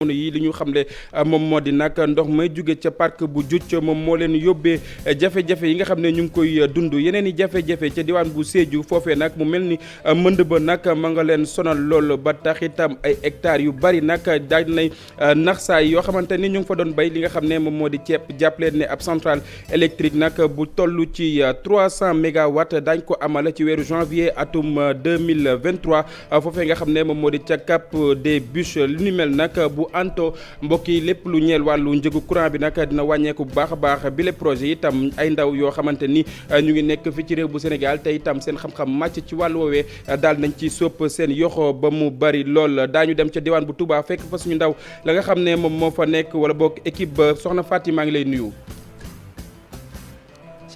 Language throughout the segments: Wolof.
yi li ñu xamle moom moo di nag ndox may jóge ca parc bu Djoudj moom moo leen yóbbee jafe-jafe yi nga xam ne ñu ngi koy dund yeneen i jafe-jafe ca diwaan bu Sédhiou foofee nag mu mel ni mënd ba nag ma nga leen sonal lool ba tax itam ay hectares yu bari nag daaj nay nax saay yoo xamante ni ñu ngi fa doon bay li nga xam ne moom moo di ceeb jàpp leen ne ab centrale électrique nag bu toll ci 300 mégawatts daañ ko amal ci weeru janvier atum 2023 foofee nga xam ne moom moo di ca Cap des Bûches li ni mel nag bu anto mbokk yi lépp lu ñeel wàllu njëgu courant bi nag dina wàññeeku bu baax a baax bi le projet itam ay ndaw yoo xamante ni ñu ngi nekk fi ci réew bu Sénégal te itam seen xam-xam màcc ci wàllu woowee daal nañ ci sopp seen yoxo ba mu bari lool daañu dem ca diwaan bu Touba fekk fa suñu ndaw la nga xam ne moom moo fa nekk wala boog équipe ba soxna Fatima maa ngi lay nuyu.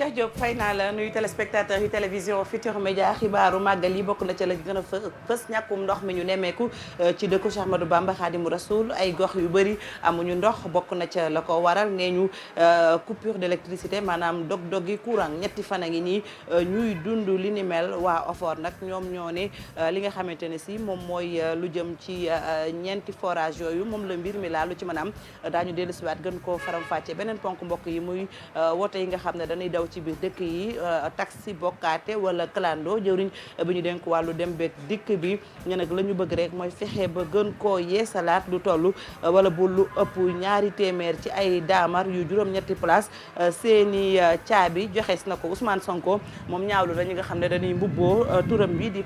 Cheikh Diop fay naa la nuyu téléspectateur yu télévision Futurs Médias xibaaru màggal yi bokk na ca la gën a fës ñàkkum ndox mi ñu nemmeeku ci dëkku Cheikh Ahmadou Bamba Khadimu Rasoul ay gox yu bëri amuñu ndox bokk na ca la ko waral nee ñu coupure d'électricité maanaam dog-dogi courant ñetti fan a ngi nii ñuy dund li ni mel waa OFOR nag ñoom ñoo ne li nga xamante ne si moom mooy lu jëm ci ñeenti forage yooyu moom la mbir mi laa lu ci mën a am daañu dellu siwaat gën koo faram-fàcce beneen ponk mbokk yi muy woote yi nga xam ne dañuy daw ci biir dëkk yi taxi bokkaate wala clando jëwriñ bi ñu denk wàllu dem beeg dikk bi ñu nag la ñu bëgg rek mooy fexe ba gën koo yeesalaat lu toll wala bu lu ëpp 2 téeméer ci ay daamar yu juróom-ñetti place seeni caabi joxees na ko Ousmane Sonko moom ñaawlu dañu nga xam ne dañuy mbubboo turam bi di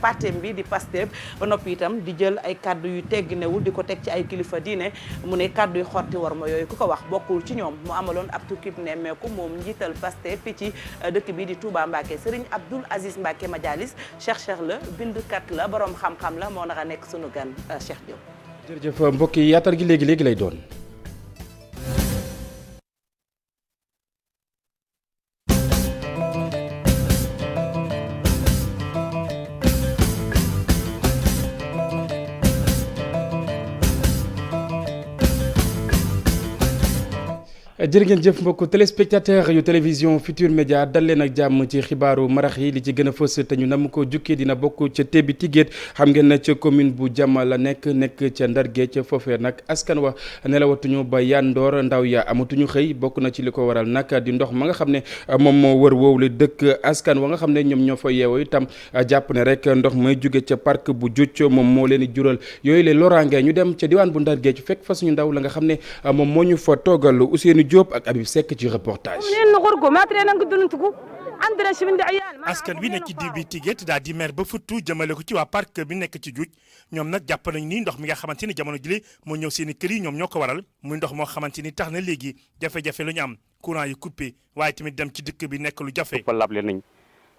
partem bi di Pastef ba noppi itam di jël ay kaddu yu tegginewul di ko teg ci ay kilifa diine mu ne kaddu yu xotti war ma yooyu ku ko wax bokkul ci ñoom mu amaloon ab tukkib nemmeeku moom njiital Pastef fii ci dëkk bi di Touba Mbacké Serigne Abdoul Aziz Mbacké Madialis Cheikh la bindkat la borom xam-xam la moo naka nekk sunu gan Cheikh Diop. jërëjëf mbokk yi yaatal gi léegi lay doon. jërë ngeen jëf mbokk téléspectateur yu télévision Futurs Médias dal leen ak jàmm ci xibaaru marax yi li ci gën a fës te ñu nam ko jukkee dina bokk ca Tébi Tigéet xam ngeen na ca commune bu Jama la nekk ca Ndar Géej foofee nag askan wa nelawatuñu ba yandoor ndaw ya amatuñu xëy bokk na ci li ko waral nag di ndox ma nga xam ne moom moo wër woowu la dëkk askan wa nga xam ne ñoom ñoo fa yeewoo itam jàpp ne rek ndox may jóge ca parc bu Djoudj moom moo leen di jural yooyu le loraange ñu dem ca diwaan bu Ndar Géej fekk fa suñu ndaw la nga xam ne moom moo ñu fa toogal Ousseynou Diop ak Habib Seck ci reportage. askan wi nekk ci Tébi Tigéet daal di mer ba futtu jëmale ko ci waa parc bi nekk ci Djoudj ñoom nag jàpp nañu ni ndox mi nga xamante ni jamono jile moo ñëw seen i kër yi ñoom ñoo ko waral muy ndox moo xamante ni tax na léegi jafe-jafe la ñu am courant yi coupé waaye tamit dem ci dëkk bi nekk lu jafe. fa lable nañ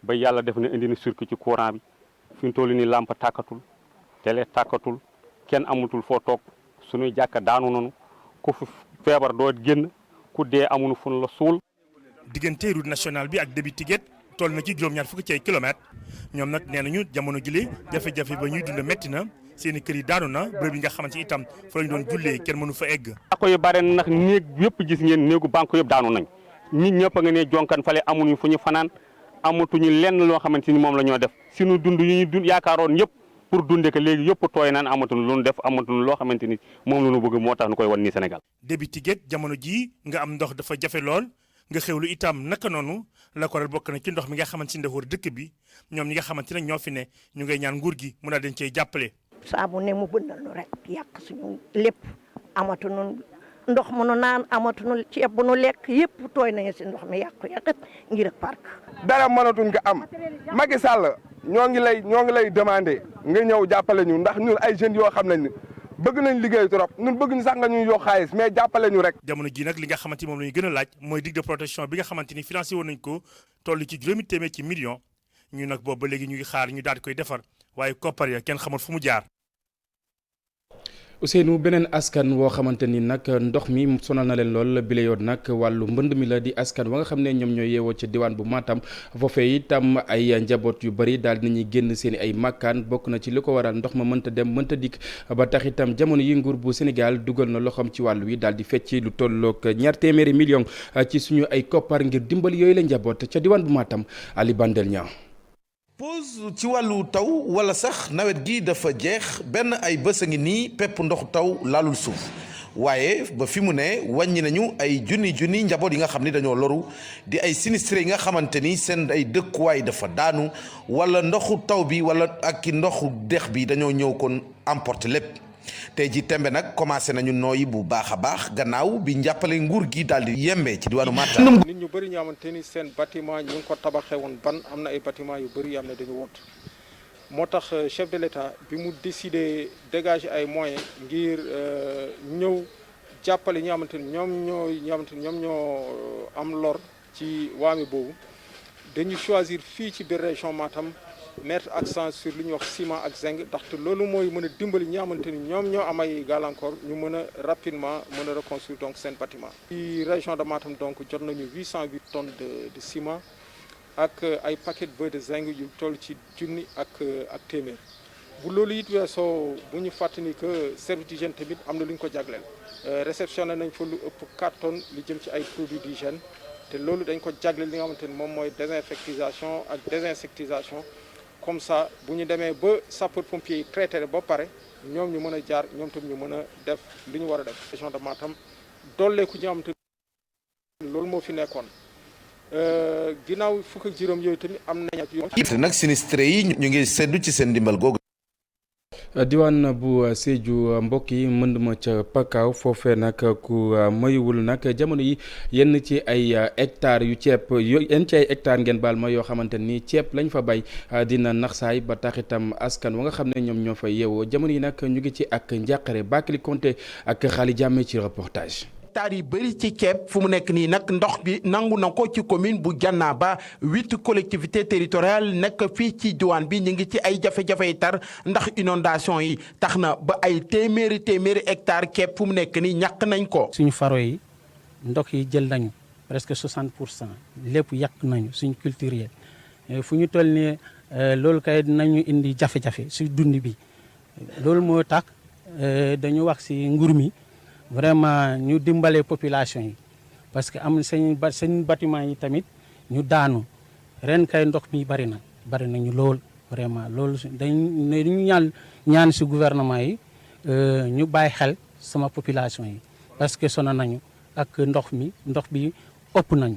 ba yàlla def na indi na circuit ci courant bi fi mu toll nii lampe tàkkatul télé tàkkatul kenn amatul foo toog suñuy jàkka daanu nañu ku fi feebar doo génn ku dee amuñu fun la suul. diggante route nationale bi ak Tébi Tigéet toll na ci juróom-ñaar fukki ci ay kilomètres ñoom nag nee nañu jamono jile jafe-jafe ba ñuy dund métti na seen i kër yi daanu na bërëb yi nga xamante ni itam fa lañu doon jullee kenn mënu fa egg. banque yu bare nag néeg yëpp gis ngeen néegu banque yëpp daanu nañ nit ñëpp a nga ne jonkan fale amuñu fu ñu fanaan amatuñu lenn loo xamante ni moom la ñoo def suñu dund yi ñu dund yaakaaroon yëpp pour dundee ko léegi yëpp tooy naan amatuñu lu ñu def amatuñu loo xamante ni moom la ñu bëgg moo tax ñu koy wan nii Sénégal. Tébi Tigéet jamono jii nga am ndox dafa jafe lool nga xewlu itam naka noonu la ko waral bokk na ci ndox mi nga xamante ni dafa war dëkk bi ñoom ñi nga xamante ne ñoo fi ne ñu ngay ñaan nguur gi mu daal dañ cey jàppale. saa bu ne mu bëndal nu rek yàq suñu lépp amatuñu ndox mu nu naan amatuñu ceeb bu nu lekk yëpp tooy nañu si ndox mi yàqu ngir ak parc. dara mënatuñ ko am Macky Sall ñoo ngi lay demandé nga ñëw jàppale ñu ndax ñun ay jeunes yoo xam nañ ne bëgg nañ liggéey trop ñun bëgg ñu sax nga ñuy yokk xaalis mais jàppale ñu rek. jamono ji nag li nga xamante ni moom la ñu gën a laaj mooy digue de protection bi nga xamante ni financé woon nañ ko toll ci 2 téeméer ci millions ñu nag boobu ba léegi ñu ngi xaar ñu daal di koy defar waaye koppar ya kenn xamul fu mu jaar. Ousseynou beneen askan woo xamante ni nag ndox mi sonal na leen lool bile yoon nag wàllu mbënd mi la di askan wa nga xam ne ñoom ñoo yeewoo ca diwaan bu Matam foofee itam ay njaboot yu bëri daal nañuy génn seen ay makkaan bokk na ci li ko waral ndox ma mënta dem mënta dikk ba tax itam jamono yi nguur bu Sénégal dugal na loxoom ci wàllu wi daal di fecc lu tolloog 2 téeméeri millions ci suñu ay koppar ngir dimbali yooyu la njaboot ca diwaan bu Matam Ali Bandel Niang pause ci wàllu taw wala sax nawet gi dafa jeex benn ay bés a ngi nii pepp ndoxu taw laalul suuf waaye ba fi mu ne wàññi nañu ay junni njaboot yi nga xam ni dañoo loru di ay sinistré yi nga xamante ni seen ay dëkkuwaay dafa daanu wala ndoxu taw bi wala ak ndoxu dex bi dañoo ñëw kon emporter lépp. tey ji tembe nag commencé nañu nooyi bu baax a baax gannaaw bi njàppale nguur gi daal di yembee ci diwaanu Matam. nit ñu bëri ñoo xamante ni seen bâtiment ñu ngi ko tabaxee woon ban am na ay bâtiment yu bëri yoo xam ne dañu wot moo tax chef de l'État bi mu décidé dégager ay moyens ngir ñëw jàppale ñi nga xamante ni ñoom ñoo am lor ci waame boobu dañu choisir fii ci biir région Matam mettre accent sur li ñuy wax ciment ak zinc ndaxte loolu mooy mën a dimbali ñi nga xamante ni ñoom ñoo am ay gàllankoor ñu mën a rapidement mën a reconstruire donc seen bâtiment. ci région de Matam donc jot nañu 808 tonnes de ciment ak ay paquet beurre de zinc yu toll ci junni ak téeméer bu loolu it weesoo bu ñu fàttali que service d'hygiène tamit am na lu ñu ko jagleel réceptionné nañ fa lu ëpp 4 tonnes li jëm ci ay produits d'hygiène te loolu dañ ko jagleel li nga xamante ni moom mooy désinfectisation ak désinsectisation. comme ça bu ñu demee ba sapeur pompier yi traité ba pare ñoom ñu mën a jaar ñoom tam ñu mën a def li ñu war a def. région de Matam dolleeku ñi nga xamante ni loolu moo fi nekkoon ginnaaw fukk ak juróom yooyu tamit am nañ ak yoon. nag sinistré yi ñu ngi seddu ci seen ndimbal googu. diwaan bu Sédhiou mbokk yi mënd ma ca Pakaaw foofee nag ku mayuwul nag jamono yi yenn ci ay hectares yu ceeb yenn ci ay hectares ngeen baal ma yoo xamante ni ceeb lañ fa bay dina naxsaay ba tax itam askan wa nga xam ne ñoom ñoo fa yeewoo jamono yi nag ñu ngi ci ak njàqare Bakary Konté ak Xaali Jàmme ci reportage. hectares yi bëri ci ceeb fu mu nekk nii nag ndox bi nangu na ko ci commune bu Diannaba 8 collectivités territoriales nekk fii ci diwaan bi ñu ngi ci ay jafe-jafe tar ndax inondation yi tax na ba ay téeméeri hectares ceeb fu mu nekk nii ñàkk nañ ko. suñu faro yi ndox yi jël nañu presque 60% lépp yàq nañu suñu culture yi fu ñu toll nii loolu kay dinañu indi jafe-jafe si dund bi loolu moo tax dañu wax si nguur mi. vraiment ñu dimbale population yi parce que am seen bâtiment yi tamit ñu daanu ren kay ndox mi bari nañu lool vraiment loolu dañu ñaan si gouvernement yi ñu bàyyi xel sama population yi parce que sona nañu ak ndox bi ëpp nañu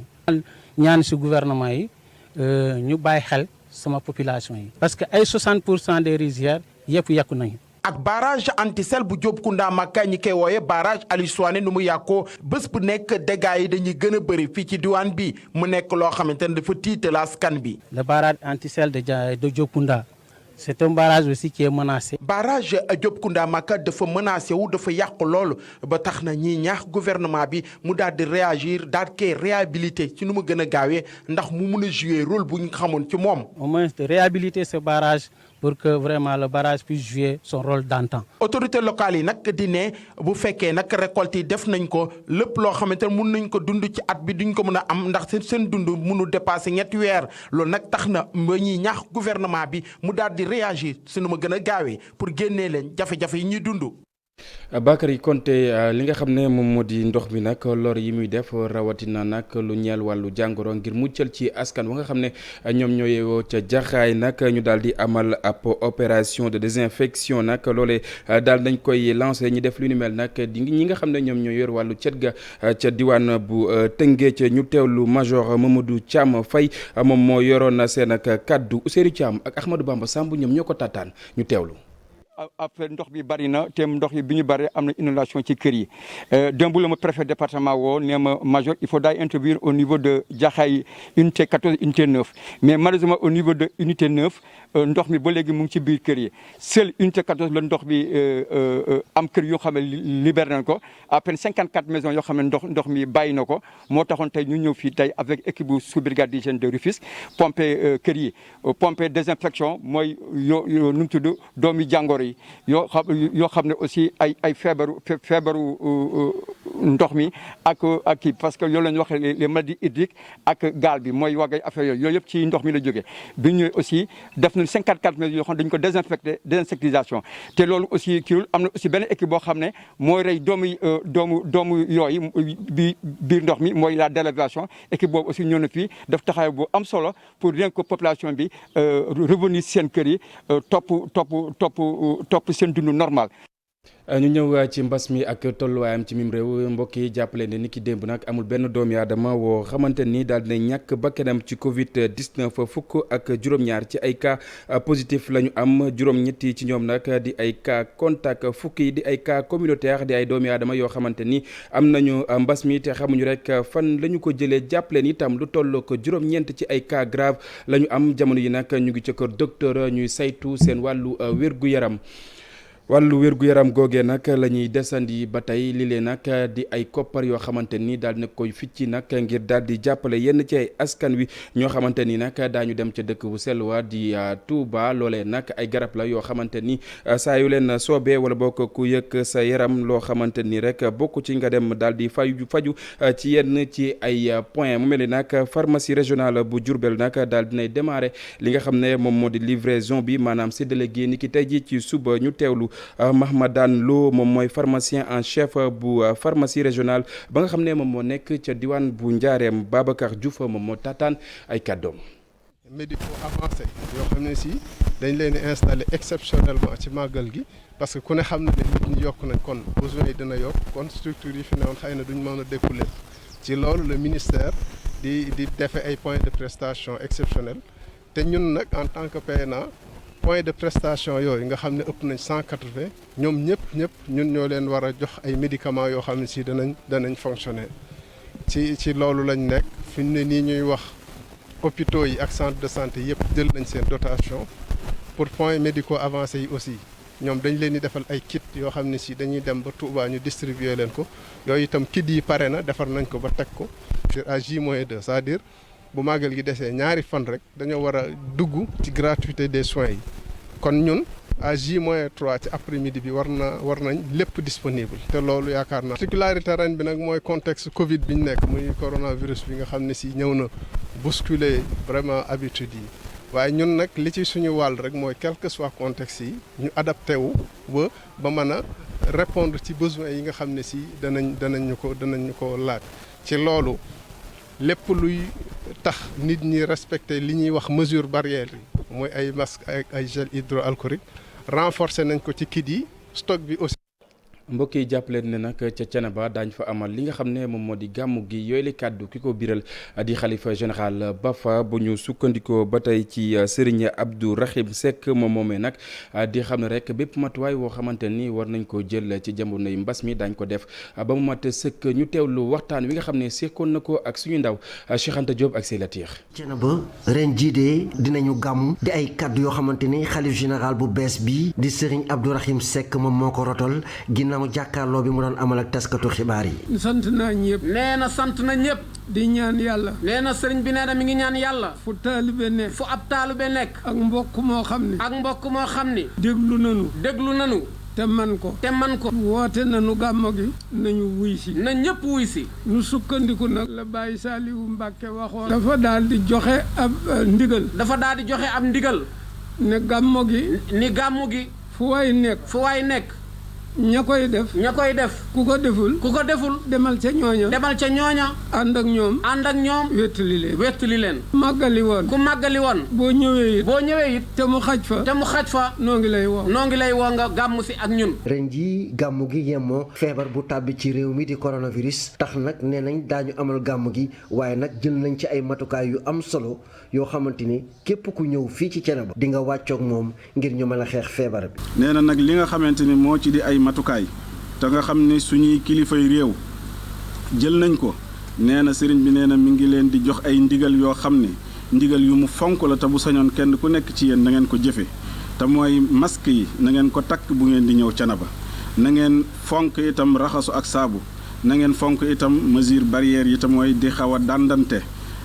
ñaan si gouvernement yi ñu bàyyi xel sama population yi parce que ay 60% des rizières yëpp yàqu nañu. ak barrage antisel bu Diopkounda Makka ñi koy wooye barrage Aliou Souané nu mu yàqoo bés bu nekk dégâts yi dañuy gën a bëri fii ci diwaan bi mu nekk loo xamante ne dafa tiital askan bi. le barrage antisel de Diopkounda c'est un barrage aussi qui est menacé. barrage Diopkounda Makka dafa menacé wu dafa yàqu loolu ba tax na ñiy ñaax gouvernement bi mu daal di réagir daal koy réhabiliter ci nu mu gën a gaawee ndax mu mun a jouer rôle bu ñu xamoon ci moom. au moins de réhabiliter ce barrage. pour que vraiment le barrage puisse jouer son rôle d'antan. autorités locales yi nag di ne bu fekkee nag récolte yi def nañ ko lépp loo xamante ne mun nañ ko dund ci at bi duñ ko mën a am ndax seen dund munu dépasser ñetti weer loolu nag tax na ba ñuy ñaax gouvernement bi mu daal di réagir su nu ma gën a gaawee pour génnee leen jafe-jafe yi ñuy dund. Bakary Konté li nga xam ne moom moo di ndox mi nag lor yi muy def rawatina nag lu ñeel wàllu jàngoro ngir muccal ci askan wa nga xam ne ñoom ñoo yeewoo ca jaxaay nag ñu daal di amal ab opération de désinfection nag loolee daal dañ koy lancé ñi def lu ni mel nag di ñi nga xam ne ñoom ñoo yor wàllu cet ga ca diwaan bu Tëngéej ca ñu teewlu major Mamadou Thiam Faye moom moo yoroon seen ak kaddu Ousseynou Thiam ak Ahmadou Bamba Samb ñoom ñoo ko taataan ñu teewlu. après ndox bi bari na te ndox yi bi ñu bari am na inondation ci kër yi démb la ma préfet département woo nee ma major il faut daay intervenir au niveau de Jaxaay unité 14 unité 9 mais malheureusement au niveau de unité 9 ndox mi ba léegi mu ngi ci biir kër yi seul unité 14 la ndox bi am kër yoo xam ne libéré nañ ko à peine 54 maisons yoo xam ne ndox mi bàyyi na ko moo taxoon tey ñu ñëw fii tey avec équipe bu sous-brigade d'hygiène de Rufisque pomper kër yi pomper désinfection mooy nu mu tudd doomi jàngoro yi yoo xam ne aussi ay feebaru ndox mi ak kii parce que loolu la ñu wax les maladies hydriques ak gaal bi mooy wagay affaire yooyu yëpp ci ndox mi la jógee bi ñu aussi def nañ 54 mètres yoo xam ne dañu ko désinsectisation te loolu aussi kiiwul am na aussi benn équipe boo xam ne mooy rey doomu yooyu bi biir ndox mi mooy la délévation équipe boobu aussi ñëw na fii daf taxaw bu am solo pour rien que population bi revenir seen kër yi topp seen dund normal. ñu ñëw ci mbas mi ak tolluwaayam ci mim réew mbokk yi jàppale ne ni ki démb nag amul benn doomi aadama woo xamante ni daal dina ñàkk bakkanam ci Covid 19 fukk ak juróom-ñaar ci ay cas positif la ñu am juróom-ñetti ci ñoom nag di ay cas contact fukk yi di ay cas communautaire di ay doomi aadama yoo xamante ni am nañu mbas mi te xamuñu rek fan la ñu ko jëlee jàppale ni itam lu toll ko juróom-ñeent ci ay cas grave la ñu am jamono yi nag ñu ngi ca kër docteur ñuy saytu seen wàllu wér-gu-yaram. wàllu wér-gu-yaram googee nag la ñuy desandi ba tey li leen nag di ay koppar yoo xamante ni daal na koy ficci nag ngir daal di jàppale yenn ci ay askan wi ñoo xamante ni nag daañu dem ca dëkk bu sell wa di Touba loolee nag ay garab la yoo xamante ni saa yu leen soobee wala bokk ku yëg sa yaram loo xamante ni rek bokk ci nga dem daal di faju ci yenn ci ay point mu mel ni nag pharmacie régionale bu Diourbel nag daal dinay démarrer li nga xam ne moom moo di livraison bi maanaam séddale gi ni ki tey ji ci suba ñu teewlu Mahmadane Lo moom mooy pharmacien en chef bu pharmacie régionale ba nga xam ne moom moo nekk ca diwaan bu Njaareem Babacar Diouf moom moo taataan ay kàddoom. médicaux avancés yoo xam ne si dañ leen di installé exceptionnellement ci màggal gi parce que ku ne xam na ne nit ñi yokk nañ kon besoin yi dina yokk kon structure yi fi newoon xëy na duñ mën a dékku lépp ci loolu le ministère di defe ay points de prestation exceptionnels te ñun nag en tant que PNA point de prestation yooyu nga xam ne ëpp nañ 180 ñoom ñëpp ñun ñoo leen war a jox ay médicaments yoo xam ne si danañ fonctionner ci loolu lañ nekk fi mu ne nii ñuy wax hôpitaux yi ak centre de santé yëpp jël nañ seen dotation pour points médicaux avancés yi aussi ñoom dañ leen di defal ay kit yoo xam ne si dañuy dem ba Touba ñu distribuer leen ko yooyu itam kit yi pare na defar nañ ko ba teg ko sur à J-2 c'est-à-dire bu màggal gi desee ñaari fan rek dañoo war a dugg ci gratuité des soins yi kon ñun à J-3 ci après-midi bi war nañ lépp disponible te loolu yaakaar naa particularité ren bi nag mooy contexte Covid bi ñu nekk muy coronavirus bi nga xam ne si ñëw na bousculer vraiment habitude yi waaye ñun nag li ci suñu wàll rek mooy quel que soit contexte yi ñu adapté wu ba mën a répondre ci besoins yi nga xam ne si danañ ñu ko laaj ci loolu lépp luy tax nit ñi respecter li ñuy wax mesure barrière yi mooy ay masque ay gel hydroalcoolique renforcer nañ ko ci kit yi stock bi aussi. mbokk yi jàppaleen ne nag ca Thiénaba daañ fa amal li nga xam ne moom moo di gàmmu gi yooyu la kàddu ki ko biral di xalifa général Bafa bu ñu sukkandikoo ba tey ci Serigne Abdou Rahim Seck moom moomee nag di xam ne rek bépp matuwaay woo xamante ni war nañ ko jël ci jamonoy mbas mi daañ ko def ba mu mat sëkk ñu teewlu waxtaan wi nga xam ne sekkoon na ko ak suñu ndaw Cheikh Anta Diop ak Seylatir. Thiénaba ren jii de dinañu gàmmu di ay kàddu yoo xamante ni xalif général bu bees bi di Serigne Abdou Rahim Seck moom moo ko rotal ginnaaw jàkkaarloo bi mu doon amal ak taskatu xibaar yi. sant naa ñëpp. nee na sant na ñëpp. di ñaan yàlla. nee na sëriñ bi nee na mi ngi ñaan yàlla. fu taalibe nekk. fu ab taalibe nekk. ak mbokk moo xam ne. ak mbokk moo xam ni. déglu nanu. te man ko. woote nanu gàmmo gi. nañu wuy si. na ñëpp wuy si. nu sukkandiku nag. la Baye Saliou Mbacke waxoon. dafa daal di joxe ab ndigal. ne gàmmo gi. ni gàmmo gi. fu waay nekk. ña koy def. ku ko deful. demal ca ñooña. ànd ak ñoom. wettali leen. màggali woon. ku màggali woon. boo ñëwee it. te mu xaj fa. noo ngi lay woo nga gàmmu si ak ñun. ren jii gàmmu gi yemoo feebar bu tàbbi ci réew mi di coronavirus tax nag nee nañ daañu amal gàmmu gi waaye nag jël nañ ci ay matukaay yu am solo yoo xamante ni képp ku ñëw fii ci Thiénaba di nga wàccoog moom ngir ñu mën a xeex feebar bi. nee na nag li nga xamante ni moo ci di ay matukaay te nga xam ne suñuy kilifay réew jël nañ ko nee na sëriñ bi nee na mi ngi leen di jox ay ndigal yoo xam ne ndigal yu mu fonk la te bu sañoon kenn ku nekk ci yéen na ngeen ko jëfe te mooy masque yi na ngeen ko takk bu ngeen di ñëw Thiénaba na ngeen fonk itam raxasu ak saabu na ngeen fonk itam mesure barrière yi te mooy di xaw a dandante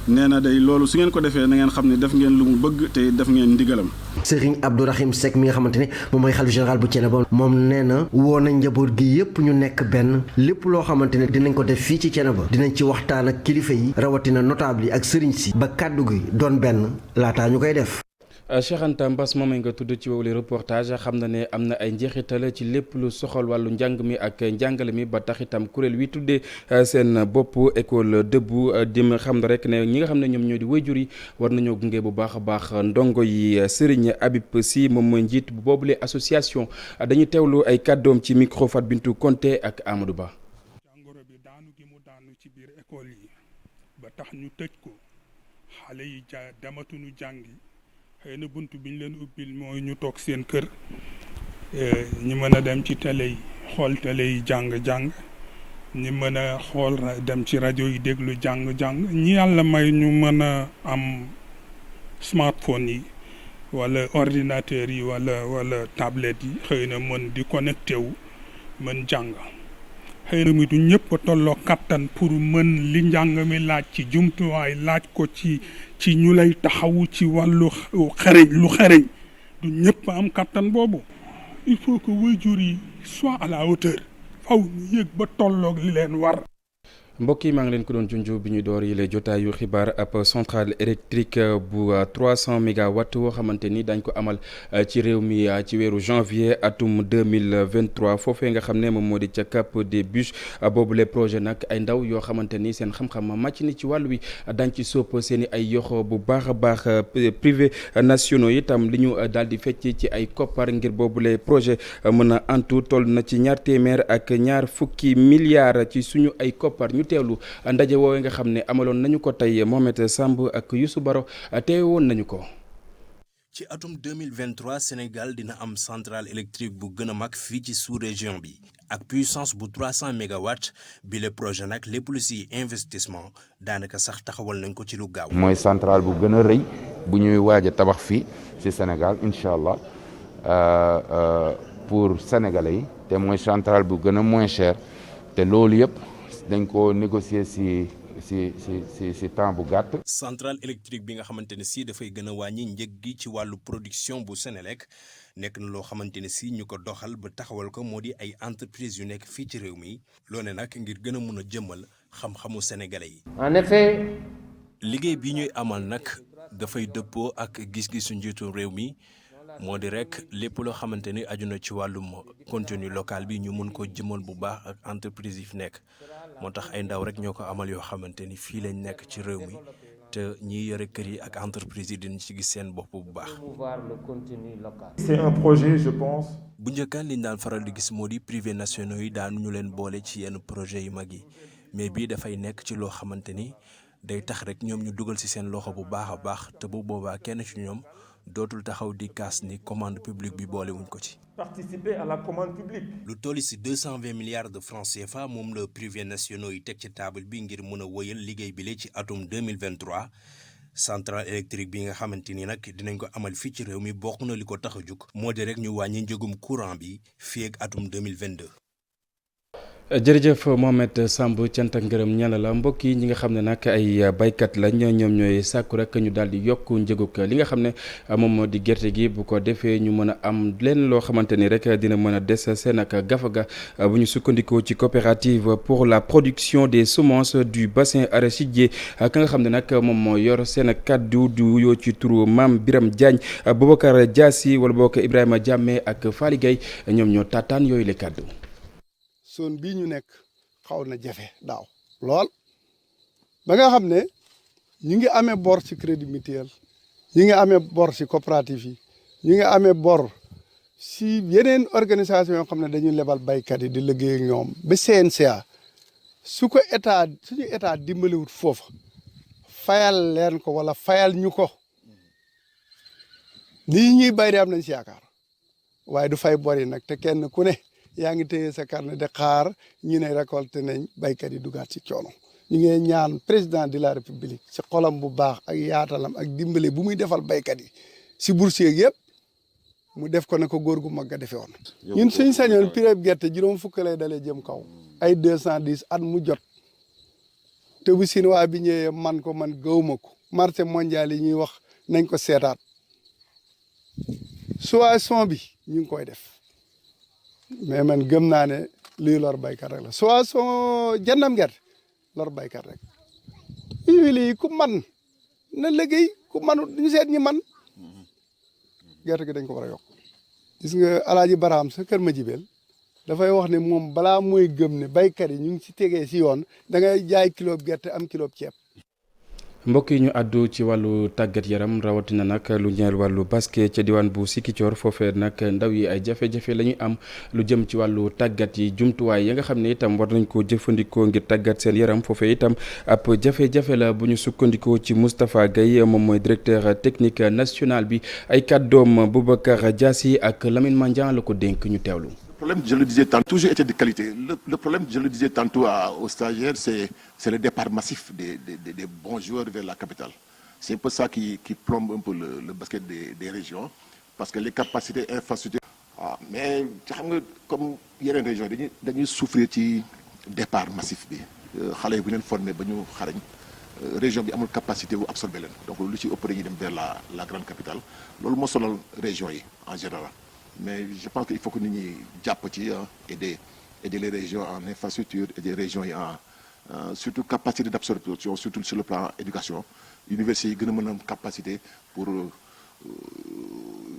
nee na day loolu su ngeen ko defee na ngeen xam ne def ngeen lu mu bëgg te def ngeen ndigalam. Serigne Abdourahim Seck mi nga xamante ne moom mooy xalifa général bu Thiénaba moom nee na woo na njaboot gi yépp ñu nekk benn lépp loo xamante ne dinañ ko def fii ci Thiénaba dinañ ci waxtaan ak kilifa yi rawatina notable yi ak sëriñ si ba kàddu gi doon benn laataa ñu koy def. Cheikh Anta Mbass moom nga tudd ci wowle reportage xam na ne am na ay njeexital ci lépp lu soxal wàllu njàng mi ak njàngale mi ba tax itam kuréel wi tuddee seen bopp école debout dim xam na rek ne ñi nga xam ne ñoom ñoo di waajur yi war nañoo gunge bu baax a baax ndongo yi. Serigne Habib Sy moom mooy njiit bu boobule association dañuy teewlu ay kàddoom ci micro Fat Bintou Konté ak Amadou Ba. jàngoro bi daanu gi mu daanu ci biir école yi ba tax ñu tëj ko xale yi dematuñu jàngi xëy na bunt bi ñu leen ubbil mooy ñu toog seen kër ñu mën a dem ci télé yi xool télé yi jàng-jàng ñi mën a xool dem ci rajo yi déglu jàng-jàng ñi yàlla may ñu mën a am smartphone yi wala ordinateur yi wala tablette yi xëy na mën di connecté wu mën jàng xëy na mi du ñëpp a tolloo kattan pour mën li njàng mi laaj ci jumtuwaay laaj ko ci ñu lay taxawu ci wàllu xereñ du ñëpp am kattan boobu il faut que waajur yi soit à la hauteur faw ñu yëg ba tolloog li leen war. mbokk yi maa ngi leen ko doon junj bi ñuy door yi la jotaayu xibaar ab centrale électrique bu 300 mégawatts woo xamante ni dañ ko amal ci réew mi ci weeru janvier atum 2023 foofee nga xam ne moom moo di ca Cap des Biches boobule projet nag ay ndaw yoo xamante ni seen xam-xam màcc ni ci wàll wi dañ ci sopp seen i ay yoxo bu baax a baax privé nationaux itam li ñu daal di fecc ci ay koppar ngir boobule projet mën a antu toll na ci ñaar fukki milliards ci suñu ay koppar. teewlu ndaje woowee nga xam ne amaloon nañu ko tey Mohamed Samb ak Youssou Baro teewoon nañu ko. ci atum 2023 Sénégal dina am centrale électrique bu gën a mag fii ci sous-région bi ak puissance bu 300 mégawatts bi le projet nag lépp lu si investissement daanaka sax taxawal nañ ko ci lu gaaw. mooy centrale bu gën a rëy bu ñuy waaj a tabax fii ci Sénégal incha allah pour sénégalais yi te mooy centrale bu gën a moins cher te loolu yëpp. dañ ko négocier ci temps bu gàtt. centrale électrique bi nga xamante ne si dafay gën a wàññi njëg gi ci wàllu production bu Senelec nekk na loo xamante ne si ñu ko doxal ba taxawal ko moo di ay entreprise yu nekk fii ci réew mi loole nag ngir gën a mun a jëmmal xam-xamu sénégalais yi. en effet. liggéey bi ñuy amal nag dafay dëppoo ak gis-gisu njiitu réew mi. moo di rek lépp loo xamante ni aju na ci wàllum contenu local bi ñu mun ko jëmal bu baax ak entreprise yi fi nekk moo tax ay ndaw rek ñoo ko amal yoo xamante ni fii lañ nekk ci réew mi te ñiy yore kër yi ak entreprise yi dinañ ci gis seen bopp bu baax. c'est un projet je pense. bu njëkkaan liñ daan faral di gis moo di privé nationaux yi daanu ñu leen boole ci yenn projet yu mag yi mais bii dafay nekk ci loo xamante ni day tax rek ñoom ñu dugal ci seen loxo bu baax a baax te bu boobaa kenn ci ñoom. dootul taxaw di kaas ni commande publique bi boolewuñ ko ci. participer à la commande publique. lu toll ci 220 milliards de francs CFA moom la privé nationaux yi teg ci table bi ngir mën a wëyal liggéey bi la ci atum 2023 centrale électrique bi nga xamante ni nag dinañ ko amal fii ci réew mi bokk na li ko tax a jug moo di rek ñu wàññi njëgum courant bi fii ak atum 2022. jërëjëf Mohamed Samb cant ak ngërëm ñala la mbokk yi ñi nga xam ne nag ay baykat lañ ñoom ñooy sàkku rek ñu daal di yokk njëgug li nga xam ne moom moo di gerte gi bu ko defee ñu mën a am leen loo xamante ni rek dina mën a des seen ak gafaga bu ñu sukkandikoo ci coopérative pour la production des semences du bassin arachidier ka nga xam ne nag moom moo yor seen kaddu du yoo ci turu Mame Biram Diagne Boubacar Diassi wala boog Ibrahima Diamé ak Fally Gueye ñoom ñoo taataan yooyu le kaddu. zone bii ñu nekk xaw na jafe daaw lool ba nga xam ne ñu ngi amee bor ci crédit mutuel ñu ngi amee bor ci coopérative yi ñu ngi amee bor ci yeneen organisation yoo xam ne dañuy lebal baykat yi di liggéey ak ñoom ba CNCA suñu état dimbaliwut foofa fayal leen ko wala fayal ñu ko lii ñuy bay de am nañ ci yaakaar waaye du fay bor yi nag te kenn ku ne yaa ngi téye sa carnet de xaar ñu ne récolté nañ baykat yi dugaat ci coono ñu ngi ñaan président de la république ci xolam bu baax ak yaatalam ak dimbale bu muy defal baykat yi si boursier yëpp mu def ko ne ko góor gu mag a defee woon. ñun suñ sañoon prix gerte juróom fukk lay dalee jëm kaw ay 210 at mu jot te bu Chinois bi ñëwee man ko man gëwuma ko marché mondial yi ñuy wax nañ ko seetaat soation bi ñu ngi koy def mais man gëm naa ne luy lor baykat rek la soation jëndam gerte lor baykat rek huile yi ku man na liggéey ku manut ñu seet ñi man gerte gi dañ ko war a yokk gis nga Alaaji Baraam sa kër ma jibeel dafay wax ne moom balaa mooy gëm ne baykat yi ñu ngi ci tegee si yoon da ngay jaay kilo gerte am kilo ceeb. mbokk yi ñu àddu ci wàllu tàggat yaram rawatina nag lu ñeel wàllu basket ca diwaan bu Sikicoor foofee nag ndaw yi ay jafe-jafe la ñuy am lu jëm ci wàllu tàggat yi jumtuwaay ya nga xam ne itam war nañ koo jëfandikoo ngir tàggat seen yaram foofee itam ab jafe-jafe la bu ñu sukkandikoo ci Moustapha Gaye moom mooy directeur technique national bi ay kàddoom Boubacar Diassi ak Lamine Mandian la ko dénk ñu teewlu. Le problème, je le disais tantôt, toujours été de qualité. Le problème, je le disais tantôt aux stagiaires, c'est le départ massif des bons joueurs vers la capitale. C'est un peu ça qui plombe un peu le basket des régions, parce que les capacités infrastructures... mais comme yeneen région dañuy souffrir ci départ massif bi xale yi bu leen formé ba ñu xarañ région bi amul capacité bu absorber leen donc lu ci ëpp dañuy dem vers la grande capitale loolu moo sonal région yi en général. Mais je pense qu'il faut que nous jàpp ci aider les régions en infrastructure, aider les régions en surtout capacité d'absorption, surtout sur le plan éducation. Université yi gën a mën a am capacité pour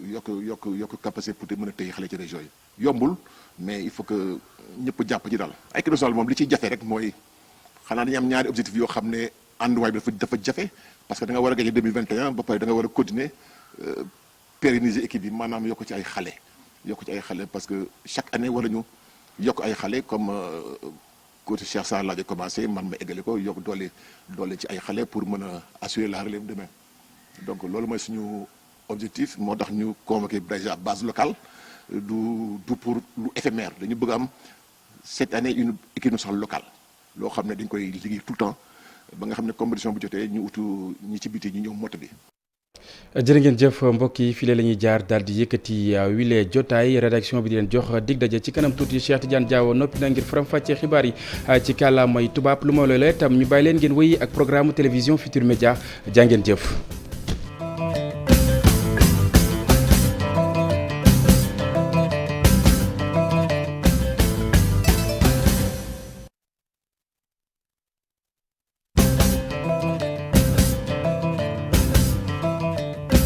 yokk capacité pour mën a téye xale ci région yi. yombul mais il faut que ñëpp jàpp ci daal. ay équipe nationale moom li ciy jafe rek mooy xanaa dañuy am ñaari objectif yoo xam ne ànduwaay bi dafa jafe parce que da nga war a gagner 2021 ba pare da nga war a continuer pérenniser équipe bi maanaam yokk ci ay xale. Parce que chaque année war nañu yokk ay xale comme coach Cheikh Sarr laa commencé man ma eggale ko yokk doole ci ay xale pour mën a assurer la relève demain donc loolu mooy suñu objectif moo tax ñu convoqué déjà base locale du pour lu éphémère dañu bëgg am cette année une équipe nationale locale loo xam ne dañ koy liggéey tout le temps ba nga xam ne compétition bu jotee ñu utu ñi ci biti ñu ñëw moto bi. jërë ngeen jëf mbokk yi file la ñuy jaar daal di yëkkati wile jotaay rédaction bi di leen jox dig daje ci kanam tuuti Cheikh Tidiane Diawo noppi na ngir faram-fàccee xibaar yi ci kàllaamay tubaab lu ma loolee tam ñu bàyyi leen ngeen wéy ak programme télévision Futur Média jaa ngeen jëf.